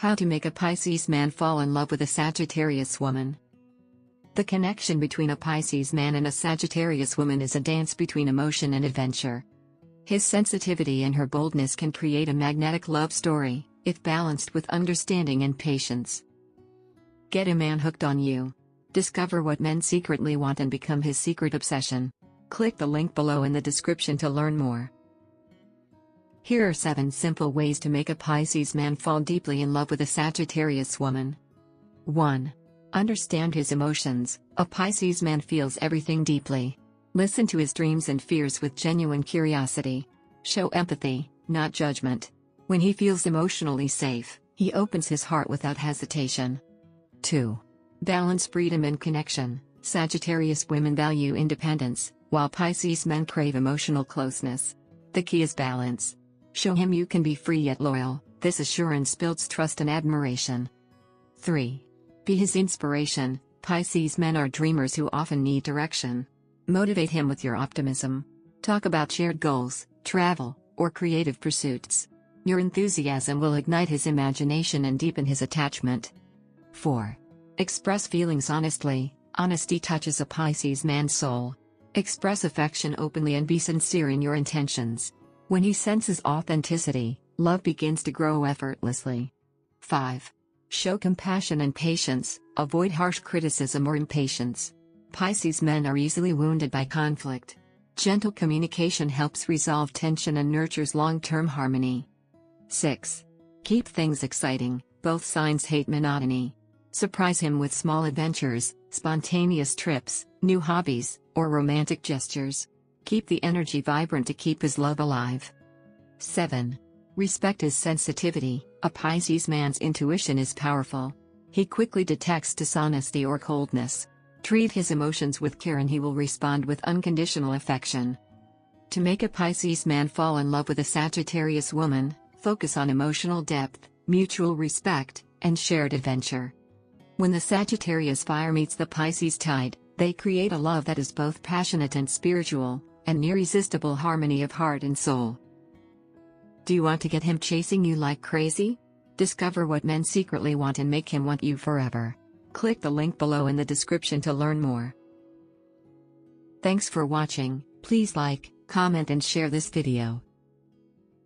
How to make a Pisces man fall in love with a Sagittarius woman. The connection between a Pisces man and a Sagittarius woman is a dance between emotion and adventure. His sensitivity and her boldness can create a magnetic love story, if balanced with understanding and patience. Get a man hooked on you. Discover what men secretly want and become his secret obsession. Click the link below in the description to learn more. Here are 7 simple ways to make a Pisces man fall deeply in love with a Sagittarius woman. 1. Understand his emotions. A Pisces man feels everything deeply. Listen to his dreams and fears with genuine curiosity. Show empathy, not judgment. When he feels emotionally safe, he opens his heart without hesitation. 2. Balance freedom and connection. Sagittarius women value independence, while Pisces men crave emotional closeness. The key is balance. Show him you can be free yet loyal. This assurance builds trust and admiration. 3. Be his inspiration. Pisces men are dreamers who often need direction. Motivate him with your optimism. Talk about shared goals, travel, or creative pursuits. Your enthusiasm will ignite his imagination and deepen his attachment. 4. Express feelings honestly. Honesty touches a Pisces man's soul. Express affection openly and be sincere in your intentions. When he senses authenticity, love begins to grow effortlessly. 5. Show compassion and patience. Avoid harsh criticism or impatience. Pisces men are easily wounded by conflict. Gentle communication helps resolve tension and nurtures long-term harmony. 6. Keep things exciting. Both signs hate monotony. Surprise him with small adventures, spontaneous trips, new hobbies, or romantic gestures. Keep the energy vibrant to keep his love alive. 7. Respect his sensitivity. A Pisces man's intuition is powerful. He quickly detects dishonesty or coldness. Treat his emotions with care and he will respond with unconditional affection. To make a Pisces man fall in love with a Sagittarius woman, focus on emotional depth, mutual respect, and shared adventure. When the Sagittarius fire meets the Pisces tide, they create a love that is both passionate and spiritual, an irresistible harmony of heart and soul. Do you want to get him chasing you like crazy? Discover what men secretly want and make him want you forever. Click the link below in the description to learn more. Thanks for watching. Please like, comment and share this video.